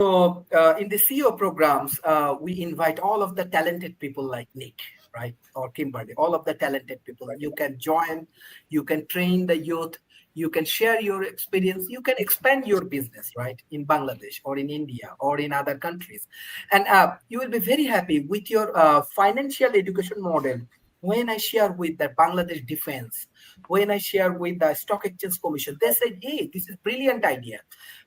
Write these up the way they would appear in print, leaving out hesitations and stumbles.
So in the CEO programs, we invite all of the talented people like Nick, right, or Kimberly, all of the talented people. You can join, you can train the youth, you can share your experience, you can expand your business, right, in Bangladesh or in India or in other countries. And you will be very happy with your financial education model. When I share with the Bangladesh Defense, when I share with the Stock Exchange Commission, they said, hey, this is brilliant idea.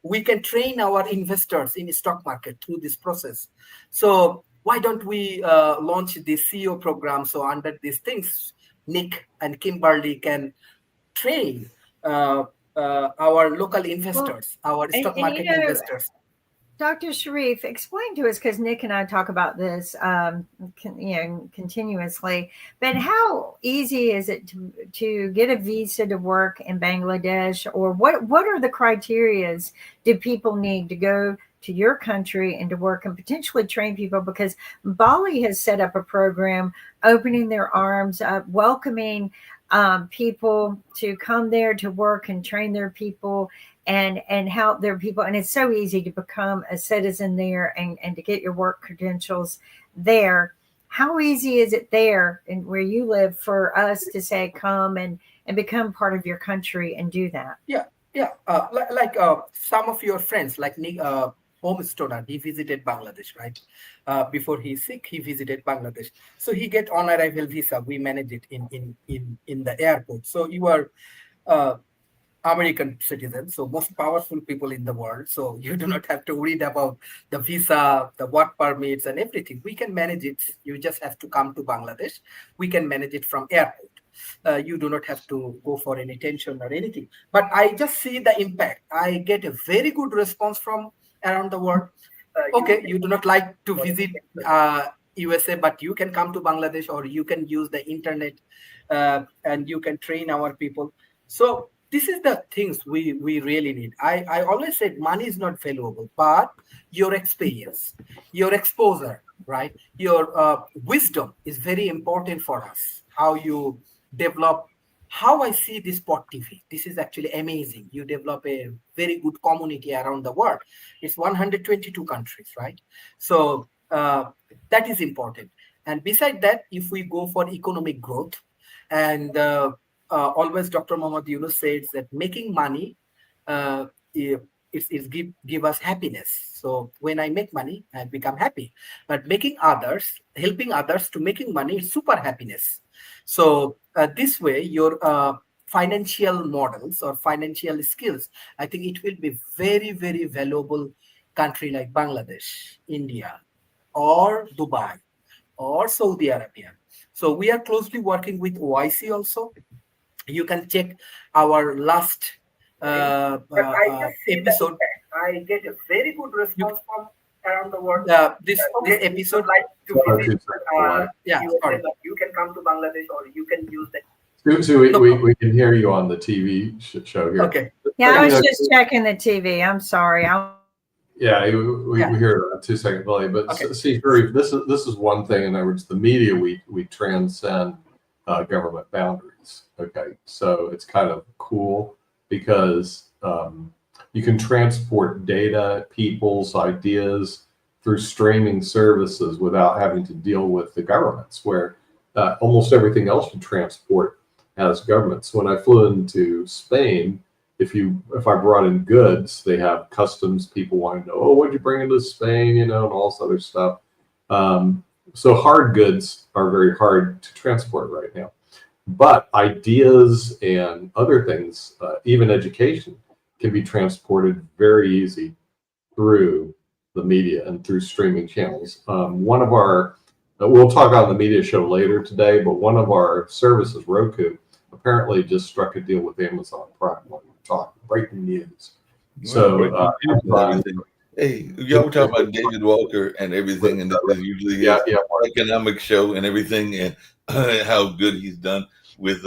We can train our investors in the stock market through this process. So why don't we launch the CEO program? So under these things, Nick and Kimberly can train our local Well, investors, our stock and market investors. Dr. Sharif, explain to us, because Nick and I talk about this, continuously. But how easy is it to get a visa to work in Bangladesh, or what are the criterias do people need to go to your country and to work and potentially train people? Because Bali has set up a program, opening their arms up, welcoming people to come there to work and train their people and help their people. And it's so easy to become a citizen there and to get your work credentials there. How easy is it there and where you live for us to say come and become part of your country and do that? Yeah, yeah. Like some of your friends, like Nick, Home Stoner, he visited Bangladesh, right? Before he's sick, he visited Bangladesh. So he get on arrival visa. We manage it in the airport. So you are uh, American citizens, so most powerful people in the world. So you do not have to worry about the visa, the work permits, and everything. We can manage it. You just have to come to Bangladesh. We can manage it from airport. You do not have to go for any tension or anything. But I just see the impact. I get a very good response from around the world. Okay, you do not like to visit USA, but you can come to Bangladesh, or you can use the internet, and you can train our people. So this is the things we really need. I always said money is not valuable, but your experience, your exposure, right, your wisdom is very important for us. How you develop, how I see this Spot TV. This is actually amazing. You develop a very good community around the world. It's 122 countries, right? So that is important. And beside that, if we go for economic growth, and always Dr. Mohammad Yunus says that making money uh, is give us happiness. So when I make money, I become happy. But making others, helping others to making money is super happiness. So this way, your financial models or financial skills, I think it will be very, very valuable country like Bangladesh, India, or Dubai, or Saudi Arabia. So we are closely working with OIC also. You can check our last but I just see episode. I get a very good response from around the world. This episode, like to visit, yeah, sorry. You can come to Bangladesh, or you can use the. So we can hear you on the TV show here. Okay. Yeah, I was just checking the TV. I'm sorry. Yeah, we hear a 2-second delay, but okay. See, this is one thing. In other words, the media we transcend government boundaries. Okay, so it's kind of cool because you can transport data, people's ideas through streaming services without having to deal with the governments, where almost everything else you transport has governments. When I flew into Spain, if I brought in goods, they have customs people wanting to know, oh, what'd you bring into Spain, and all this other stuff. So hard goods are very hard to transport right now. But ideas and other things, even education, can be transported very easy through the media and through streaming channels. One of our, we'll talk on the media show later today, but one of our services, Roku, apparently just struck a deal with Amazon Prime. Talk breaking news. So hey, y'all were talking about David Walker and everything, and that usually his economic show and everything, and how good he's done with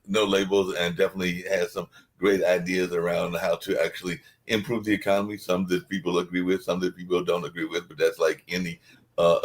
no labels, and definitely has some great ideas around how to actually improve the economy. Some that people agree with, some that people don't agree with, but that's like any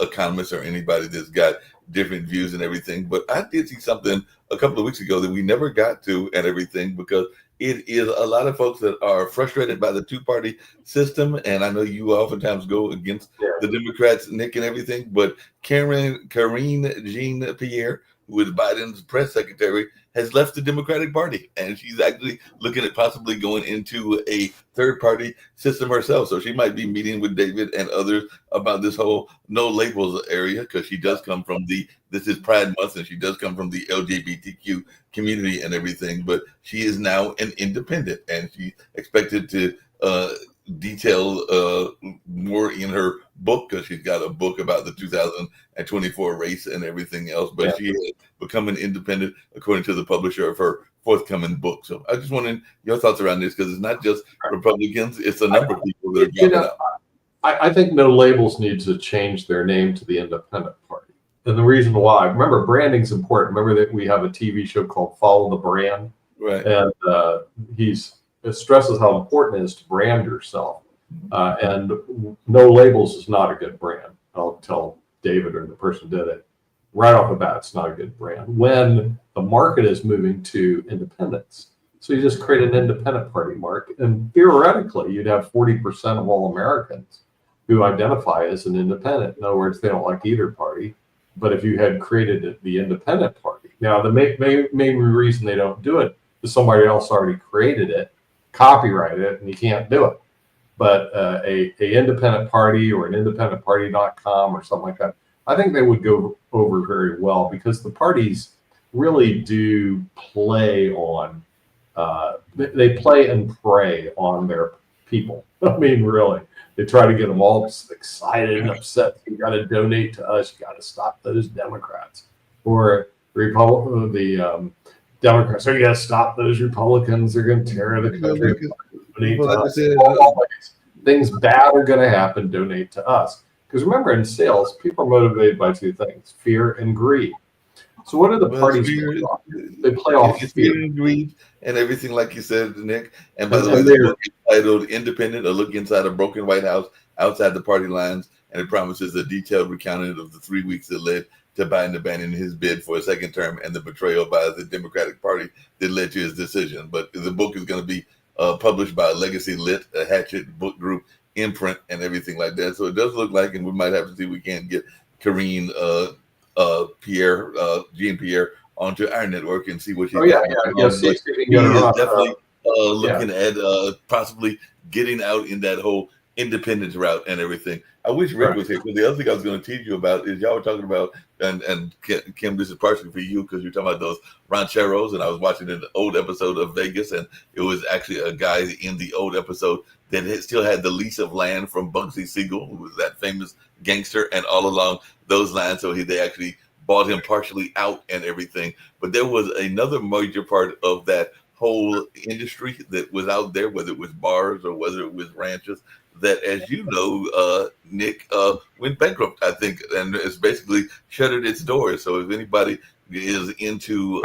economist or anybody that's got different views and everything. But I did see something a couple of weeks ago that we never got to and everything, because it is a lot of folks that are frustrated by the two-party system, and I know you oftentimes go against the Democrats, Nick, and everything, but Karine Jean-Pierre, who is Biden's press secretary, has left the Democratic Party, and she's actually looking at possibly going into a third-party system herself. So she might be meeting with David and others about this whole no labels area, because she does come from this is Pride Month, and she does come from the LGBTQ community and everything, but she is now an independent, and she's expected to detail more in her book, because she's got a book about the 2024 race and everything else, but she has become an independent according to the publisher of her forthcoming book. So I just wanted your thoughts around this, because it's not just Republicans, it's a number of people that are dropping out. I think No Labels needs to change their name to the Independent Party. And the reason why, remember, branding's important. Remember that we have a TV show called Follow the Brand. Right. And it stresses how important it is to brand yourself. And No Labels is not a good brand. I'll tell David, or the person who did it, right off the bat, it's not a good brand. When the market is moving to independence. So you just create an independent party, Mark, and theoretically, you'd have 40% of all Americans who identify as an independent. In other words, they don't like either party. But if you had created the independent party, now the main reason they don't do it is somebody else already created it, copyrighted it, and you can't do it. But a independent party or an independentparty.com or something like that, I think they would go over very well, because the parties really do play on, they play and prey on their people. I mean, really. They try to get them all excited and upset. You got to donate to us. You got to stop those Democrats, or the Democrats. So you got to stop those Republicans. They're going to tear the country. Things bad are going to happen. Donate to us, because remember, in sales, people are motivated by two things: fear and greed. So what are the parties? They play off fear and greed and everything, like you said, Nick. And by the way, the book is titled "Independent: A Look Inside a Broken White House, Outside the Party Lines," and it promises a detailed recounting of the 3 weeks that led to Biden abandoning his bid for a second term and the betrayal by the Democratic Party that led to his decision. But the book is going to be published by Legacy Lit, a Hatchet Book Group imprint, and everything like that. So it does look like, and we might have to see if we can get Karine Jean-Pierre onto our network and see what she's got. He is definitely looking at possibly getting out in that whole independence route and everything. I wish Rick was here, because the other thing I was going to tease you about is y'all were talking about, and Kim, this is partially for you, because you're talking about those rancheros, and I was watching an old episode of Vegas, and it was actually a guy in the old episode that still had the lease of land from Bugsy Siegel, who was that famous gangster, and all along those lines, so they actually bought him partially out and everything. But there was another major part of that whole industry that was out there, whether it was bars or whether it was ranches, that, as you know, Nick, went bankrupt, I think, and it's basically shuttered its doors. So if anybody is into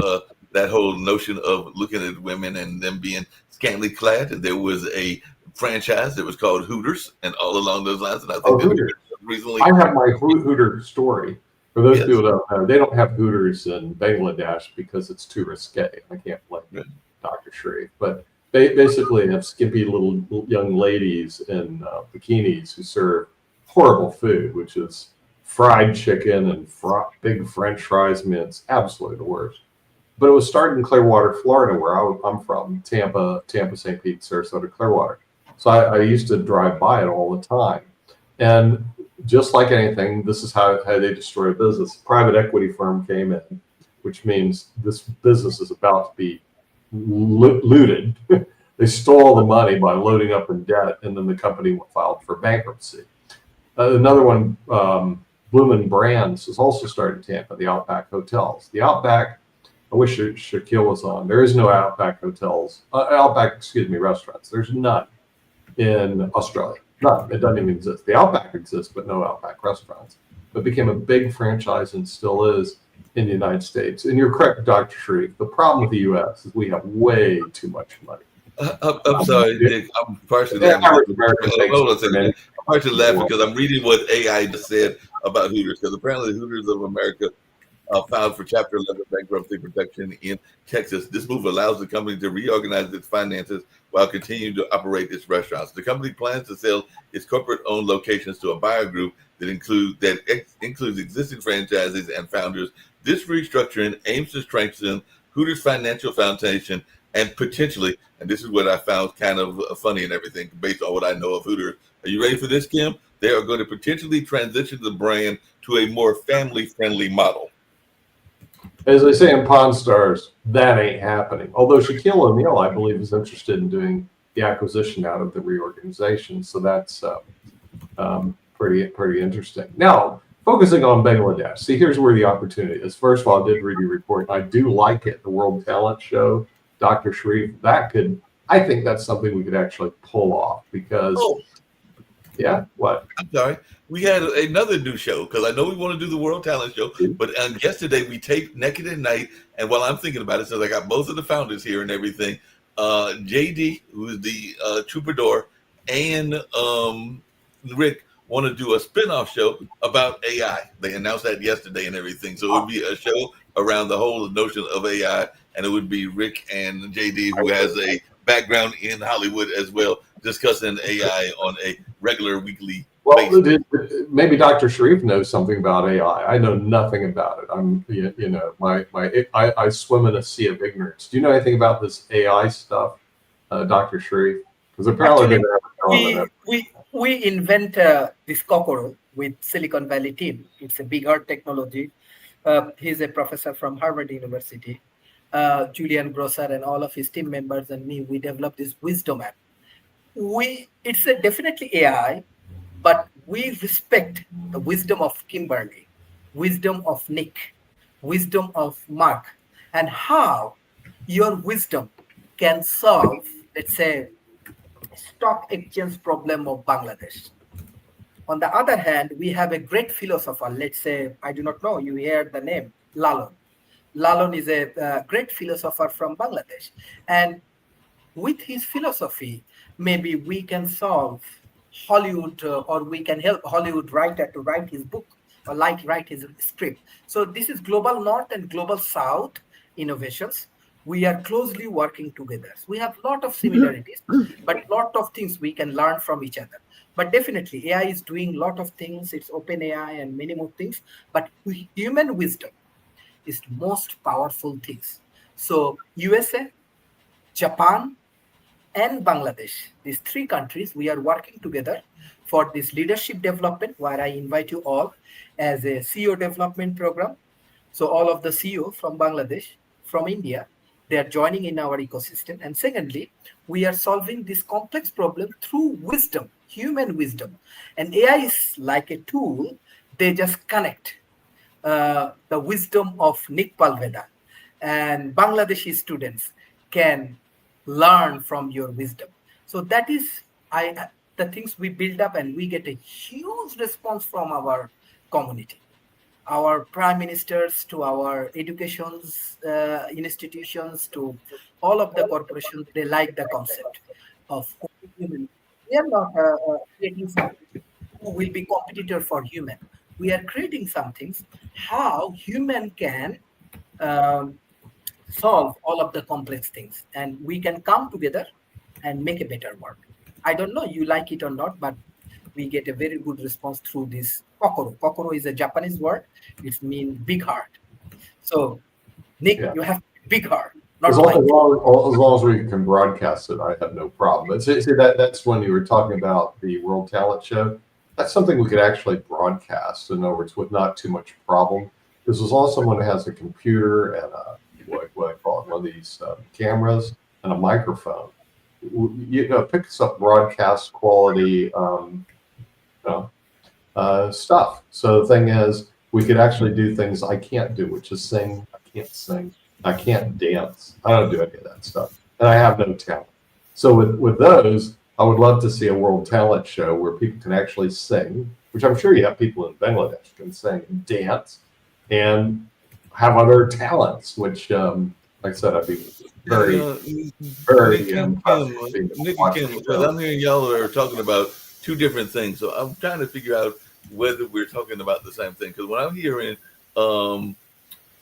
that whole notion of looking at women and them being scantily clad, there was a franchise that was called Hooters, and all along those lines. And I think recently, I have my Hooter story. For those people that don't know, they don't have Hooters in Bangladesh because it's too risque. I can't blame Dr. Sharif, but they basically have skimpy little young ladies in bikinis who serve horrible food, which is fried chicken and big French fries. I mean, it's absolutely the worst. But it was started in Clearwater, Florida, where I'm from, Tampa, St. Pete, Sarasota, Clearwater. So I used to drive by it all the time. And just like anything, this is how they destroy a business. A private equity firm came in, which means this business is about to be looted. They stole the money by loading up in debt, and then the company filed for bankruptcy. Another one, Bloomin' Brands, is also started in Tampa, the Outback Hotels. The Outback, I wish Shaquille was on. There is no Outback hotels, restaurants. There's none in Australia. None. It doesn't even exist. The Outback exists, but no Outback restaurants. It became a big franchise and still is in the United States. And you're correct, Dr. Sharif. The problem with the U.S. is we have way too much money. I'm sorry, Nick. I'm partially laughing. I'm partially laughing because I'm reading what AI just said about Hooters. Because apparently Hooters of America filed for Chapter 11 bankruptcy protection in Texas. This move allows the company to reorganize its finances while continuing to operate its restaurants. The company plans to sell its corporate-owned locations to a buyer group that includes existing franchisees and founders. This restructuring aims to strengthen Hooters' financial foundation and potentially, and this is what I found kind of funny and everything based on what I know of Hooters. Are you ready for this, Kim? They are going to potentially transition the brand to a more family-friendly model. As they say in Pawn Stars, that ain't happening. Although Shaquille O'Neal, I believe, is interested in doing the acquisition out of the reorganization. So that's pretty interesting. Now, focusing on Bangladesh. See, here's where the opportunity is. First of all, I did read your report. I do like it. The World Talent Show, Dr. Sharif, I think that's something we could actually pull off because, yeah, what? I'm sorry. We had another new show because I know we want to do the World Talent Show, but yesterday we taped Naked at Night, and while I'm thinking about it, since I got both of the founders here and everything, JD, who is the troubadour, and Rick want to do a spin-off show about AI. They announced that yesterday and everything, so it would be a show around the whole notion of AI, and it would be Rick and JD, who has a background in Hollywood as well, discussing AI on a regular weekly. Well, maybe Dr. Sharif knows something about AI. I know nothing about it. I'm, I swim in a sea of ignorance. Do you know anything about this AI stuff, Dr. Sharif? Because apparently we invent this Kokoro with Silicon Valley team. It's a big heart technology. He's a professor from Harvard University. Julian Grosser and all of his team members and me, we developed this wisdom app. It's definitely AI, but we respect the wisdom of Kimberly, wisdom of Nick, wisdom of Mark, and how your wisdom can solve, let's say, stock exchange problem of Bangladesh. On the other hand, we have a great philosopher, let's say, I do not know, you hear the name, Lalon. Lalon is a great philosopher from Bangladesh. And with his philosophy, maybe we can solve Hollywood or we can help Hollywood writer to write his book or write his script. So this is Global North and Global South innovations. We are closely working together. So we have a lot of similarities, but a lot of things we can learn from each other. But definitely AI is doing a lot of things. It's open AI and many more things, but human wisdom is the most powerful things. So USA, Japan, and Bangladesh, these three countries, we are working together for this leadership development, where I invite you all as a CEO development program. So all of the CEO from Bangladesh, from India, they are joining in our ecosystem. And secondly, we are solving this complex problem through wisdom, human wisdom. And AI is like a tool. They just connect the wisdom of Nick Palveda, and Bangladeshi students can learn from your wisdom. So that is the things we build up, and we get a huge response from our community, our prime ministers, to our educations institutions, to all of the corporations. They like the concept of human. We are not creating something who will be competitor for human. We are creating some things how human can solve all of the complex things, and we can come together and make a better world. I don't know you like it or not, but we get a very good response through this Kokoro. Kokoro is a Japanese word. It means big heart. So, Nick, you have big heart. As long as we can broadcast it, I have no problem. But see, that's when you were talking about the World Talent Show. That's something we could actually broadcast, in other words, with not too much problem. Because as long as someone has a computer and what I call it, one of these cameras and a microphone, pick us up broadcast quality stuff. So the thing is, we could actually do things I can't do, which is sing. I can't sing. I can't dance. I don't do any of that stuff. And I have no talent. So with those, I would love to see a World Talent Show where people can actually sing, which I'm sure you have people in Bangladesh who can sing and dance and have other talents, which, like I said, I'd be very impressed. Nick and Kim, because I'm hearing y'all are talking about two different things. So I'm trying to figure out whether we're talking about the same thing. Because when I'm hearing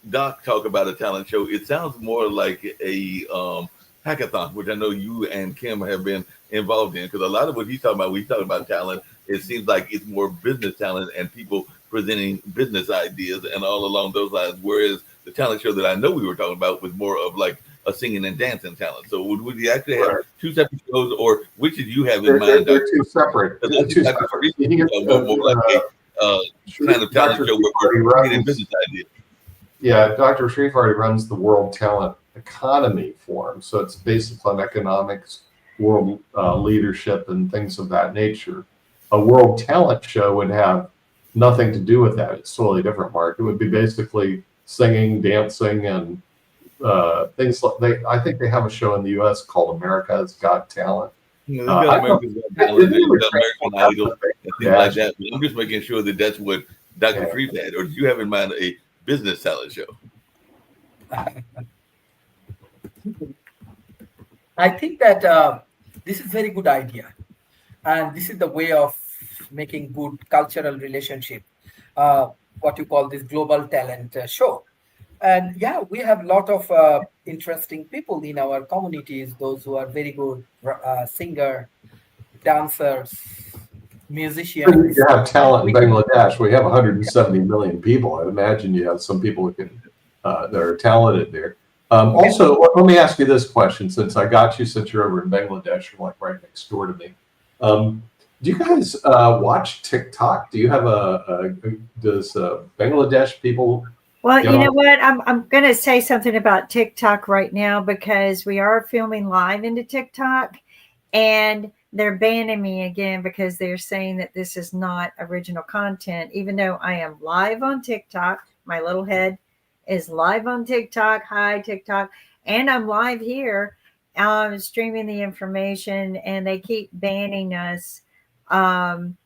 Doc talk about a talent show, it sounds more like a hackathon, which I know you and Kim have been involved in. Because a lot of what he's talking about, when he's talking about talent, it seems like it's more business talent and people presenting business ideas and all along those lines. Whereas the talent show that I know we were talking about was more of like a singing and dancing talent. So would you actually have two separate shows, or which did you have in mind? They're two separate. They're two separate. More like a kind of talent show where we're getting business ideas. Yeah, Dr. Srivardi runs the World Talent Economy Forum. So it's based on economics, world leadership, and things of that nature. A World Talent Show would have nothing to do with that. It's totally different, Mark. It would be basically singing, dancing, and things like I think they have a show in the U.S. called America's Got Talent. American Idol, and things like that. I'm just making sure that that's what Dr. Shreve had. Or do you have in mind a business talent show? I think that this is a very good idea, and this is the way of making good cultural relationship. What you call this global talent show, and yeah, we have a lot of interesting people in our communities. Those who are very good singer, dancers, musicians. You have talent in Bangladesh. We have 170 million people. I'd imagine you have some people who can that are talented there. Also, let me ask you this question, since I got you, since you're over in Bangladesh, you're like right next door to me. Do you guys watch TikTok? Do you have does Bangladesh people? Well, you know what? I'm going to say something about TikTok right now because we are filming live into TikTok, and they're banning me again because they're saying that this is not original content, even though I am live on TikTok. My little head is live on TikTok. Hi, TikTok. And I'm live here streaming the information, and they keep banning us.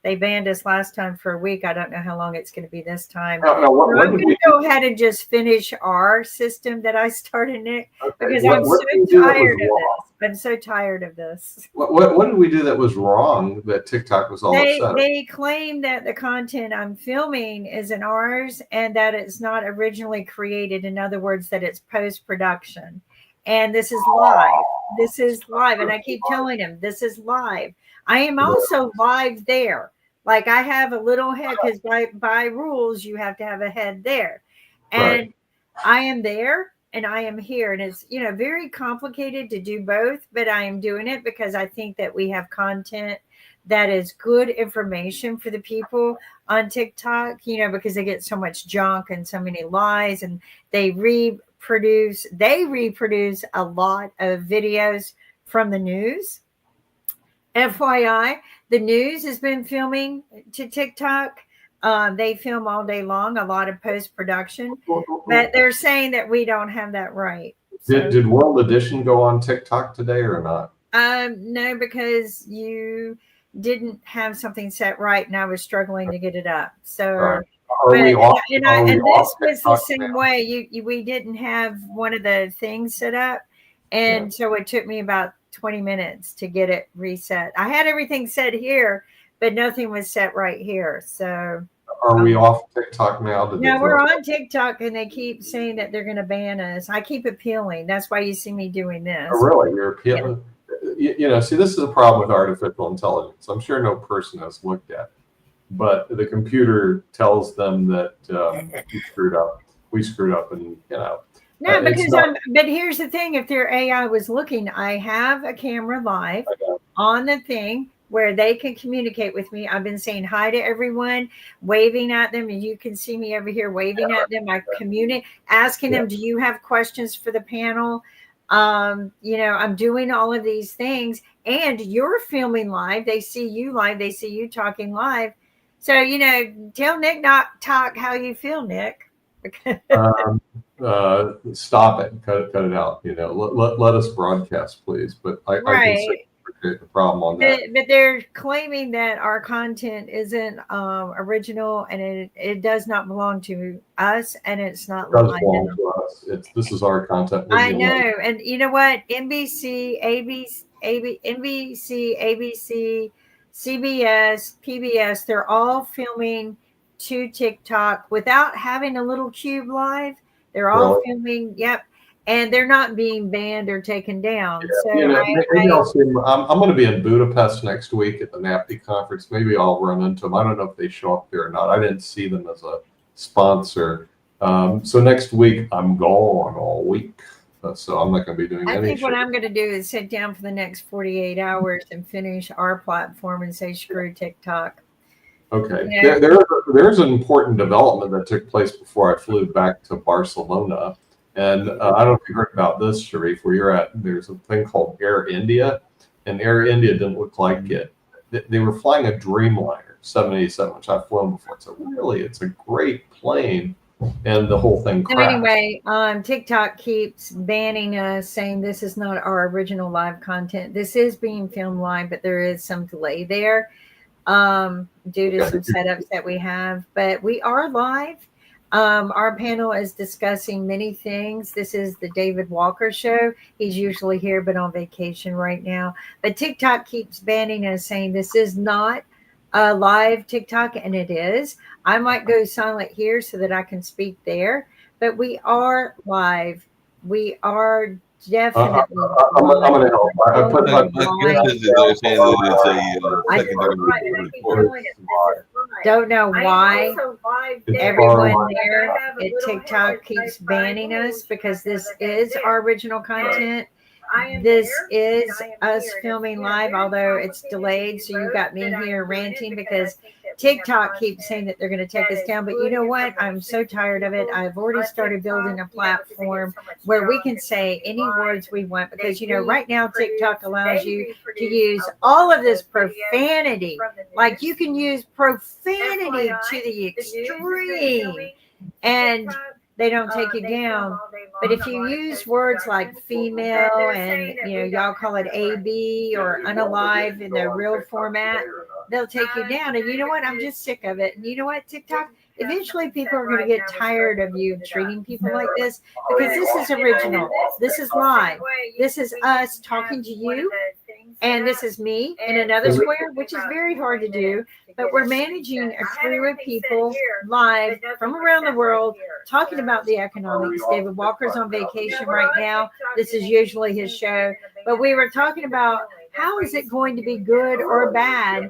They banned us last time for a week. I don't know how long it's going to be this time. I'm going to go ahead and just finish our system that I started, Nick, because I'm so tired of this. I'm so tired of this. What did we do that was wrong that TikTok was all upset? They claim that the content I'm filming isn't ours and that it's not originally created. In other words, that it's post-production. And this is live. This is live. And I keep telling them, this is live. I am also live there. Like I have a little head because by rules, you have to have a head there. And I am there and I am here. And it's, very complicated to do both, but I am doing it because I think that we have content that is good information for the people on TikTok, because they get so much junk and so many lies, and they reproduce a lot of videos from the news. FYI, the news has been filming to TikTok. They film all day long, a lot of post-production, but they're saying that we don't have that right. So, did World Edition go on TikTok today or not? No, because you didn't have something set right, and I was struggling to get it up. So, this was the same way. We didn't have one of the things set up, and so it took me about 20 minutes to get it reset. I had everything set here, but nothing was set right here. So are we off TikTok now? No, we're on TikTok, and they keep saying that they're going to ban us. I keep appealing. That's why you see me doing this. Oh, really? You're appealing? Yeah. See, this is a problem with artificial intelligence. I'm sure no person has looked at it, but the computer tells them that we screwed up, and No, because but here's the thing. If their AI was looking, I have a camera live on the thing where they can communicate with me. I've been saying hi to everyone, waving at them, and you can see me over here waving at them. I communicate, asking them, do you have questions for the panel? I'm doing all of these things, and you're filming live. They see you live. They see you talking live. So, tell Nick not talk how you feel, Nick. Stop it, cut it out. Let us broadcast, please. But I can see the problem on that. But they're claiming that our content isn't original, and it does not belong to us, and it's not. It does belong to us. This is our content. I know, and you know what? NBC, ABC, CBS, PBS, they're all filming to TikTok without having a little cube live. They're all Really? filming. Yep. And they're not being banned or taken down. So Maybe I'll see them. I'm going to be in Budapest next week at the NAPTI conference. Maybe I'll run into them. I don't know if they show up there or not. I didn't see them as a sponsor. So next week I'm gone all week. So I'm not going to be doing I any. think what I'm going to do is sit down for the next 48 hours and finish our platform and say, screw TikTok. Okay. Yeah. There's an important development that took place before I flew back to Barcelona. And I don't know if you heard about this, Sharif, where you're at. There's a thing called Air India, and Air India didn't look like it. They were flying a Dreamliner 787, which I've flown before. So really, it's a great plane, and the whole thing So crashed. anyway, TikTok keeps banning us, saying this is not our original live content. This is being filmed live, but there is some delay there due to some setups that we have. But we are live. Our panel is discussing many things. This is the David Walker Show. He's usually here, but on vacation right now. But TikTok keeps banning us, saying this is not a live TikTok, and it is. I might go silent here so that I can speak there, but we are live. We are definitely. I'm going to help. I put My guess is they're saying that it's a secondary report. Don't know why It's everyone far- there at TikTok keeps banning us, because this is our original content. This is us filming live, although it's delayed. So you got me here ranting because TikTok keeps saying that they're going to take us down. But you know what? I'm so tired of it. I've already started building a platform where we can say any words we want, because, you know, right now TikTok allows you to use all of this profanity. Like, you can use profanity to the extreme and they don't take you down. But if you use words like female and, you know, y'all call it AB or unalive in the real format, they'll take you down. And you know what? I'm just sick of it. And you know what, TikTok? Eventually people are going to get tired of you treating people like this, because this is original. This is live. This is us talking to you. And this is me in another square, which is very hard to do. But we're managing a crew of people live from around the world talking about the economics. David Walker's on vacation right now. This is usually his show. But we were talking about how is it going to be good or bad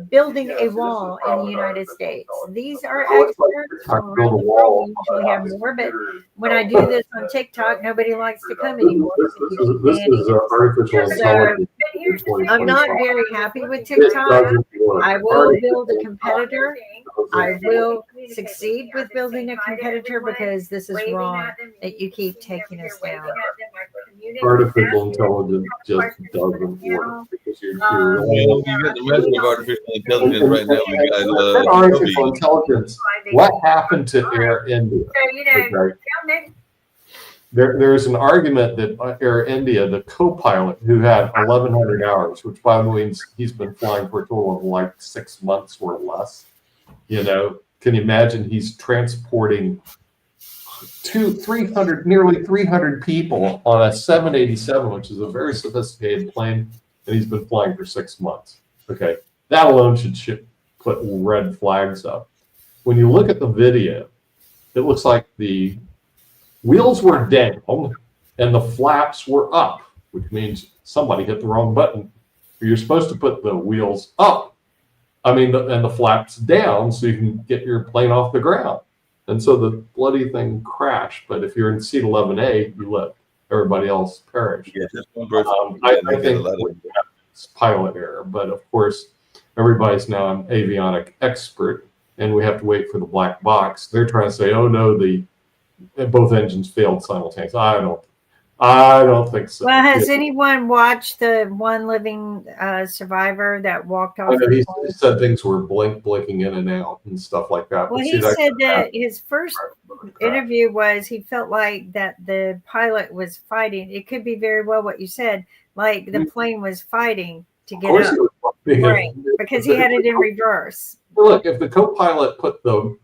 building a wall in the United States. These are experts from around the world. We usually have more, but when I do this on TikTok, nobody likes to come anymore. This is artificial intelligence. I'm not very happy with TikTok. I will build a competitor. I will succeed with building a competitor, because this is wrong that you keep taking us down. Artificial intelligence just doesn't work, because you're Well, you got the rest of artificial intelligence right now. We that got artificial intelligence. What happened to Air India? Okay. There's an argument that Air India, the co-pilot who had 1,100 hours, which by the way means he's been flying for a total of like 6 months or less. You know, can you imagine he's transporting 300, nearly 300 people on a 787, which is a very sophisticated plane, and he's been flying for 6 months. Okay, that alone should put red flags up. When you look at the video, it looks like the wheels were down and the flaps were up, which means somebody hit the wrong button. You're supposed to put the wheels up, and the flaps down, so you can get your plane off the ground. And so the bloody thing crashed. But if you're in seat 11A, you live. Everybody else perished. Yeah, just one person. I think it's pilot error. But of course, everybody's now an avionic expert, and we have to wait for the black box. They're trying to say, oh no, both engines failed simultaneously. I don't think so. Well, has anyone watched the one living survivor that walked off? He said things were blinking in and out and stuff like that. Well, he said that his first interview was he felt like that the pilot was fighting. It could be very well what you said, like the plane was fighing to get up, right? Because he had it in reverse. Look, if the co-pilot put the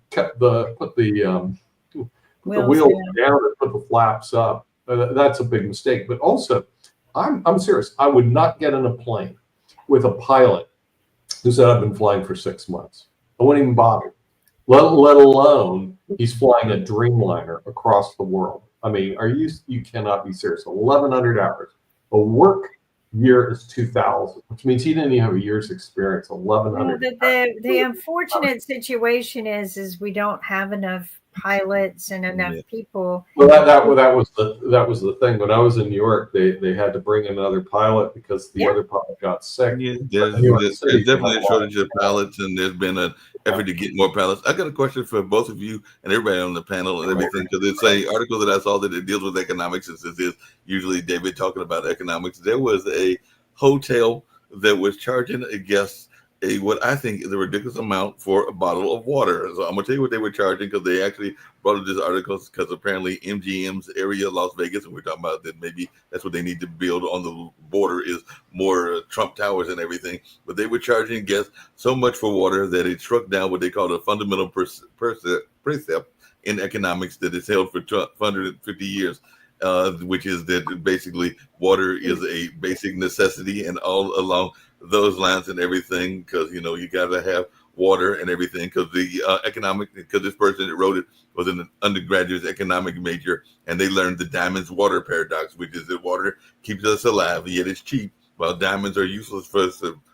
wheels down and put the flaps up, that's a big mistake. But also, I'm serious. I would not get in a plane with a pilot who said I've been flying for 6 months. I wouldn't even bother. let alone he's flying a Dreamliner across the world. I mean, you cannot be serious. 1,100 hours. A work year is 2,000, which means he didn't even have a year's experience. 1,100. The unfortunate situation is we don't have enough pilots and enough people. Well, that was the thing. When I was in New York, they had to bring another pilot because the other pilot got sick. Yeah, there's definitely a shortage of pilots, and there's been an effort to get more pilots. I got a question for both of you and everybody on the panel and everything, because it's an article that I saw that it deals with economics. This is usually David talking about economics. There was a hotel that was charging a guest what I think is a ridiculous amount for a bottle of water. So I'm gonna tell you what they were charging, because they actually brought up this article because apparently MGM's area, Las Vegas, and we're talking about that maybe that's what they need to build on the border is more Trump towers and everything. But they were charging guests so much for water that it struck down what they call a fundamental precept in economics that is held for 150 years. Which is that basically water is a basic necessity, and all along those lines and everything, because you got to have water and everything, because because this person that wrote it was an undergraduate economic major, and they learned the diamonds water paradox, which is that water keeps us alive, yet it's cheap, while diamonds are useless for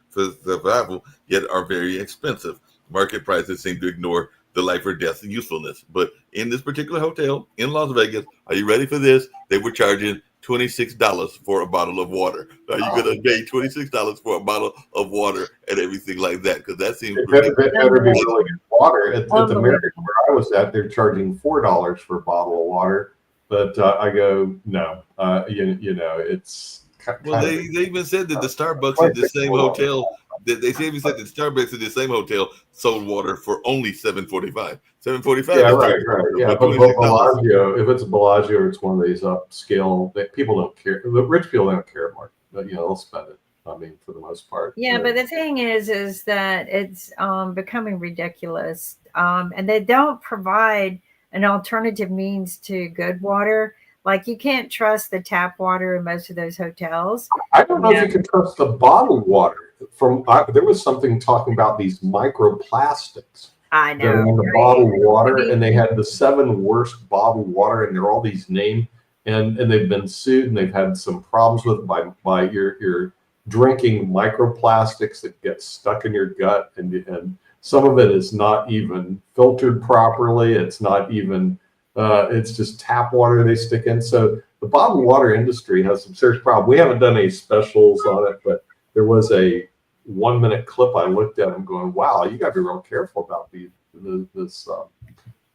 survival, yet are very expensive. Market prices seem to ignore the life or death usefulness. But in this particular hotel in Las Vegas, are you ready for this? They were charging $26 for a bottle of water. Are you going to pay $26 for a bottle of water and everything like that? Because that seems ridiculous. It better be really good water. At the Marriott where I was at, they're charging $4 for a bottle of water. But I go, no. It's well, they even said that the Starbucks in the same hotel. They even said that Starbucks in the same hotel sold water for only $7.45. $7.45. Yeah, right. Yeah, but Bellagio, if it's a Bellagio or it's one of these upscale, people don't care. The rich people don't care much. But, they'll spend it. I mean, for the most part. Yeah, but the thing is that it's becoming ridiculous, and they don't provide an alternative means to good water. Like, you can't trust the tap water in most of those hotels. I don't know if you can trust the bottled water. There was something talking about these microplastics. I know. In the bottled water, and they had the 7 worst bottled water, and there are all these names, and they've been sued, and they've had some problems with by your drinking microplastics that get stuck in your gut, and some of it is not even filtered properly. It's not even. It's just tap water they stick in. So the bottled water industry has some serious problems. We haven't done any specials on it, but there was a 1-minute clip I looked at and going, wow, you got to be real careful about this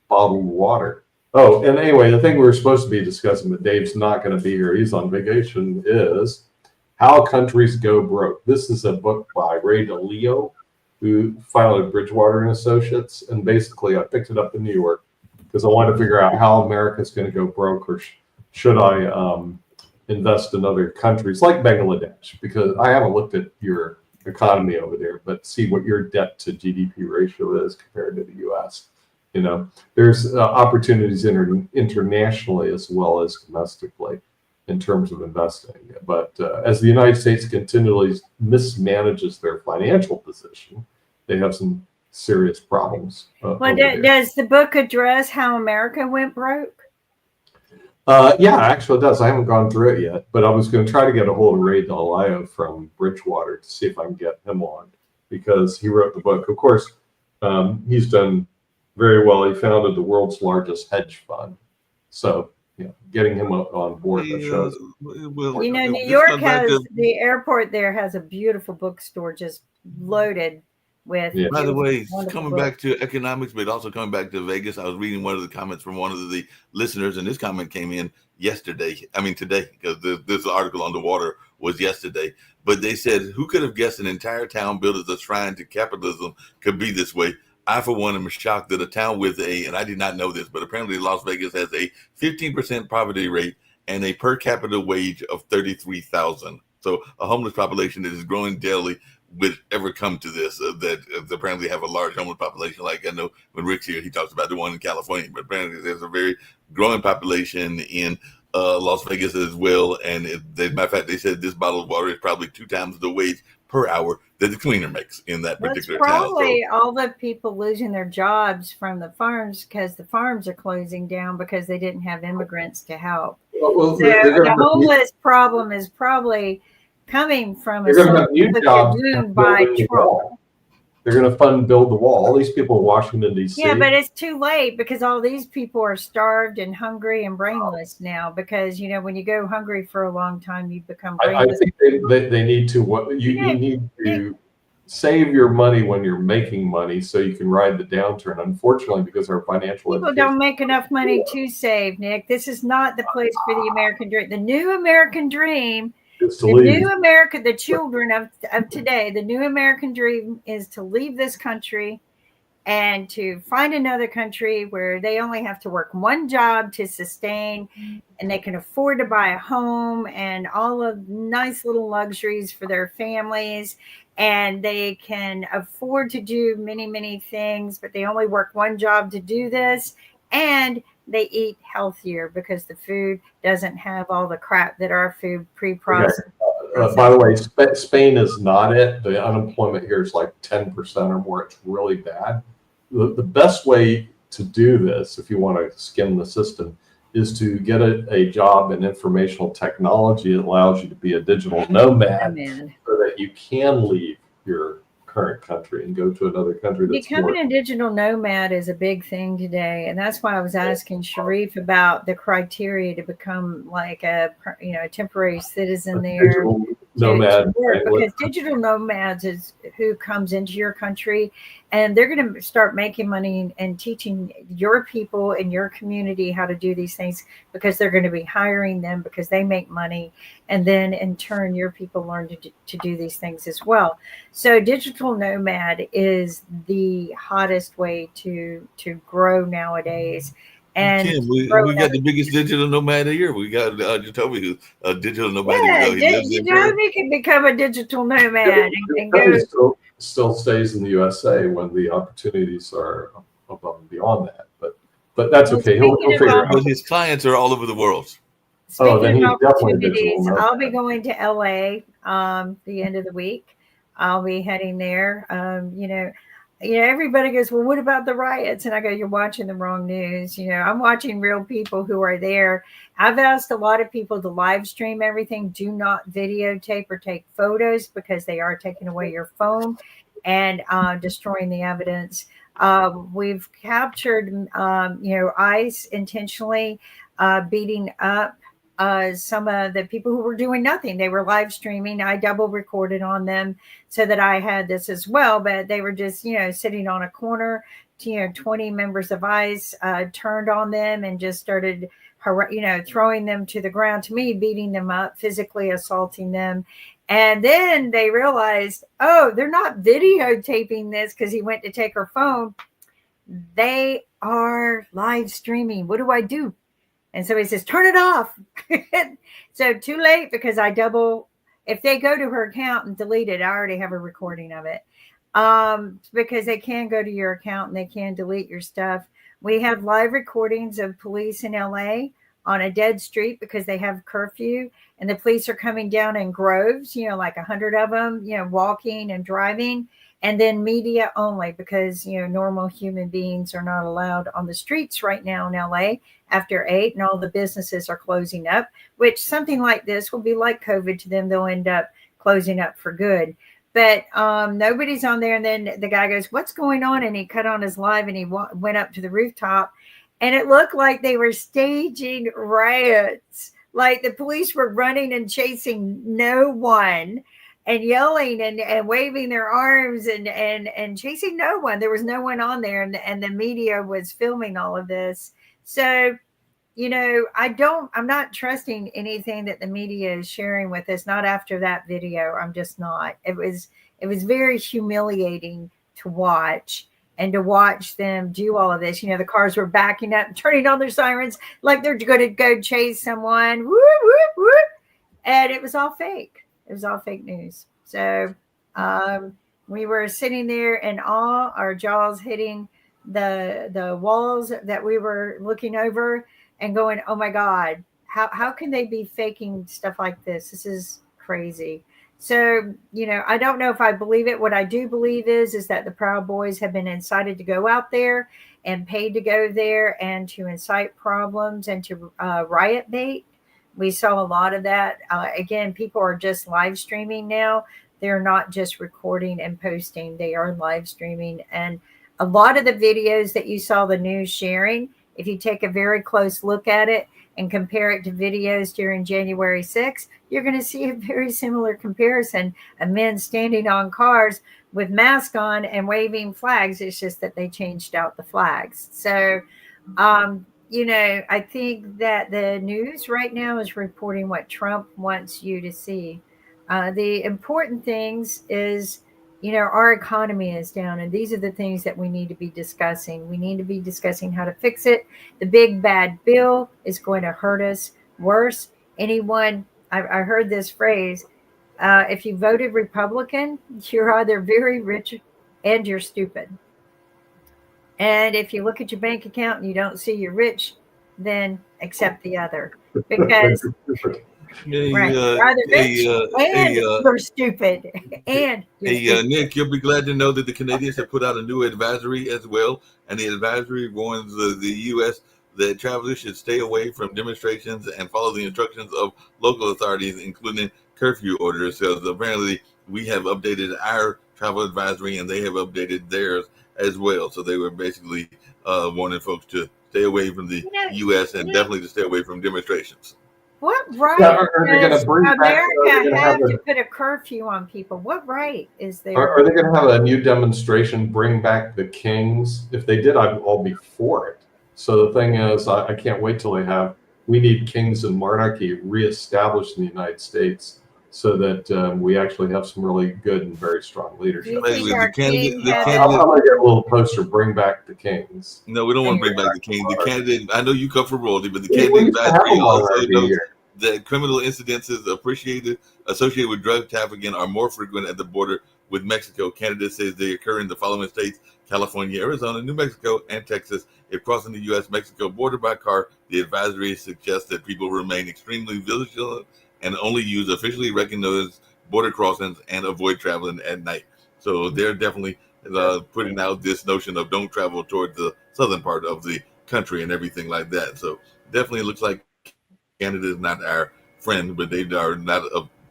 bottled water. Oh, and anyway, the thing we were supposed to be discussing, but Dave's not going to be here. He's on vacation, is How Countries Go Broke. This is a book by Ray DeLeo, who founded Bridgewater and Associates. And basically, I picked it up in New York because I wanted to figure out how America's going to go broke, or should I invest in other countries like Bangladesh, because I haven't looked at your economy over there, but see what your debt to GDP ratio is compared to the U.S. There's opportunities internationally as well as domestically in terms of investing. But as the United States continually mismanages their financial position, they have some serious problems. Well, does the book address how America went broke? Yeah, actually it does. I haven't gone through it yet, but I was going to try to get a hold of Ray DeLeo from Bridgewater to see if I can get him on, because he wrote the book. Of course, he's done very well. He founded the world's largest hedge fund. So, getting him on board the shows. New York has the airport there has a beautiful bookstore just loaded with. Yeah. By the way, coming back to economics, but also coming back to Vegas, I was reading one of the comments from one of the listeners, and this comment came in today, because this article on the water was yesterday. But they said, who could have guessed an entire town built as a shrine to capitalism could be this way? I, for one, am shocked that a town with and I did not know this, but apparently Las Vegas has a 15% poverty rate and a per capita wage of $33,000. So a homeless population that is growing daily would ever come to this, that apparently have a large homeless population. Like I know when Rick's here, he talks about the one in California, but apparently there's a very growing population in Las Vegas as well. And as a matter of fact, they said this bottle of water is probably 2 times the wage per hour that the cleaner makes in that Well, it's particular town. So probably all the people losing their jobs from the farms because the farms are closing down because they didn't have immigrants to help. Well, So they're going the to homeless problem is probably coming from a they're going to have new self-inflicted jobs wound by building the Trump. wall. They're going to fund build the wall. All these people in Washington, D.C. Yeah, but it's too late because all these people are starved and hungry and brainless now because, you know, when you go hungry for a long time, you become I brainless. think they need to, you need to save your money when you're making money so you can ride the downturn. Unfortunately, because our financial People education, don't make enough money to save, Nick. This is not the place for the American dream. The new American dream, is to the leave. new America, the children of today, the new American dream is to leave this country and to find another country where they only have to work one job to sustain and they can afford to buy a home and all of nice little luxuries for their families, and they can afford to do many things, but they only work one job to do this, and they eat healthier because the food doesn't have all the crap that our food pre-processed. By the way, Spain is not it. The unemployment here is like 10% or more. It's really bad. The best way to do this, if you want to skim the system, is to get a job in informational technology that allows you to be a digital nomad so that you can leave your current country and go to another country that's Becoming a digital nomad is a big thing today, and that's why I was asking Sharif about the criteria to become like a temporary citizen there. Digital nomad, because digital nomads is who comes into your country, and they're going to start making money and teaching your people in your community how to do these things because they're going to be hiring them because they make money, and then in turn your people learn to do these things as well. So digital nomad is the hottest way to grow nowadays. And Tim, we got the biggest digital nomad here. We got Jacoby, who's a digital nomad. Yeah, Jacoby can become a digital nomad and go. Still stays in the USA when the opportunities are above and beyond that. But that's okay. He'll figure out. But his clients are all over the world. Speaking of opportunities, I'll be going to LA the end of the week. I'll be heading there. Everybody goes, well, what about the riots? And I go, you're watching the wrong news. I'm watching real people who are there. I've asked a lot of people to live stream everything. Do not videotape or take photos because they are taking away your phone and destroying the evidence. We've captured, ICE intentionally beating up some of the people who were doing nothing. They were live streaming. I double recorded on them so that I had this as well, but they were just, sitting on a corner. 20 members of ICE turned on them and just started, throwing them to the ground, to me, beating them up, physically assaulting them. And then they realized, oh, they're not videotaping this because he went to take her phone. They are live streaming. What do I do? And so he says, turn it off. So too late because if they go to her account and delete it, I already have a recording of it. Because they can go to your account and they can delete your stuff. We have live recordings of police in LA on a dead street because they have curfew and the police are coming down in groves, like 100 of them, walking and driving. And then media only because, normal human beings are not allowed on the streets right now in LA after 8 and all the businesses are closing up, which something like this will be like COVID to them. They'll end up closing up for good. But nobody's on there. And then the guy goes, what's going on? And he cut on his live and he went up to the rooftop and it looked like they were staging riots. Like the police were running and chasing no one. And yelling and waving their arms and chasing no one. There was no one on there, and the media was filming all of this. So, I'm not trusting anything that the media is sharing with us. Not after that video. I'm just not. It was very humiliating to watch and to watch them do all of this. The cars were backing up, turning on their sirens like they're going to go chase someone. Whoop, whoop, whoop. And it was all fake. It was all fake news. So we were sitting there in awe, our jaws hitting the walls that we were looking over and going, oh my God, how can they be faking stuff like this? This is crazy. So, I don't know if I believe it. What I do believe is that the Proud Boys have been incited to go out there and paid to go there and to incite problems and to riot bait. We saw a lot of that. Again, people are just live streaming now. They're not just recording and posting. They are live streaming. And a lot of the videos that you saw the news sharing, if you take a very close look at it and compare it to videos during January 6th, you're going to see a very similar comparison of men standing on cars with masks on and waving flags. It's just that they changed out the flags. So, I think that the news right now is reporting what Trump wants you to see. The important things is, our economy is down, and these are the things that we need to be discussing. We need to be discussing how to fix it. The big bad bill is going to hurt us worse. I heard this phrase, if you voted Republican, you're either very rich and you're stupid. And if you look at your bank account and you don't see you're rich, then accept the other. Because either rich and you're stupid. And Nick, you'll be glad to know that the Canadians have put out a new advisory as well. And the advisory warns the U.S. that travelers should stay away from demonstrations and follow the instructions of local authorities, including curfew orders. So apparently we have updated our travel advisory and they have updated theirs as well. So they were basically warning folks to stay away from the U.S. and definitely to stay away from demonstrations. What right does America have to put a curfew on people? What right is there? Are they going to have a new demonstration, bring back the kings? If they did, I'll be for it. So the thing is, I can't wait till we need kings and monarchy reestablished in the United States so that we actually have some really good and very strong leadership. I'm going to get a little poster, bring back the kings. No, we don't want to bring back the king. The candidate, I know you come from royalty, but the candidate advisory also knows that criminal incidences associated with drug trafficking are more frequent at the border with Mexico. Canada says they occur in the following states: California, Arizona, New Mexico, and Texas. If crossing the U.S.-Mexico border by car, the advisory suggests that people remain extremely vigilant and only use officially recognized border crossings and avoid traveling at night. So they're definitely putting out this notion of don't travel toward the southern part of the country and everything like that. So definitely looks like Canada is not our friend, but they are not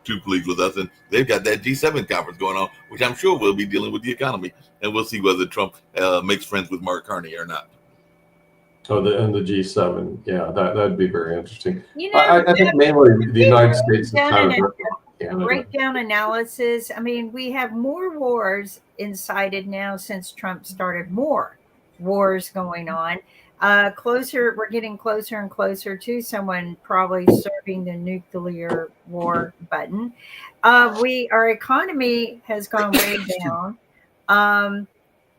too pleased with us. And they've got that G7 conference going on, which I'm sure will be dealing with the economy. And we'll see whether Trump makes friends with Mark Carney or not. Oh, the G7. Yeah, that'd be very interesting. I think mainly the United States is kind of breakdown analysis. I mean, we have more wars incited now since Trump started. More wars going on. We're getting closer and closer to someone probably serving the nuclear war button. Our economy has gone way down.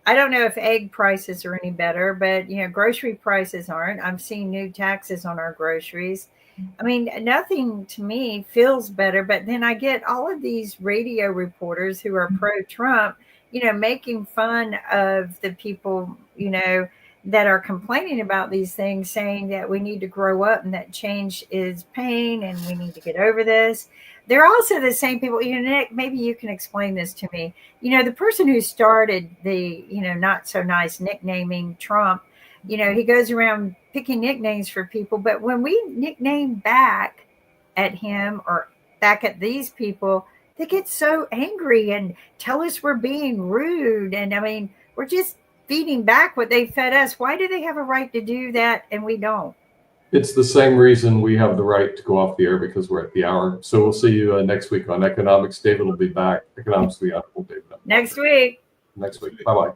I don't know if egg prices are any better, but grocery prices aren't. I'm seeing new taxes on our groceries. I mean, nothing to me feels better, but then I get all of these radio reporters who are pro-Trump, making fun of the people, that are complaining about these things, saying that we need to grow up and that change is pain and we need to get over this. They're also the same people, Nick, maybe you can explain this to me. The person who started the, not so nice nicknaming Trump, he goes around picking nicknames for people. But when we nickname back at him or back at these people, they get so angry and tell us we're being rude. And I mean, we're just feeding back what they fed us. Why do they have a right to do that and we don't? It's the same reason we have the right to go off the air, because we're at the hour. So we'll see you next week on Economics. David will be back. Economics Beyond. David. Next week. Bye-bye.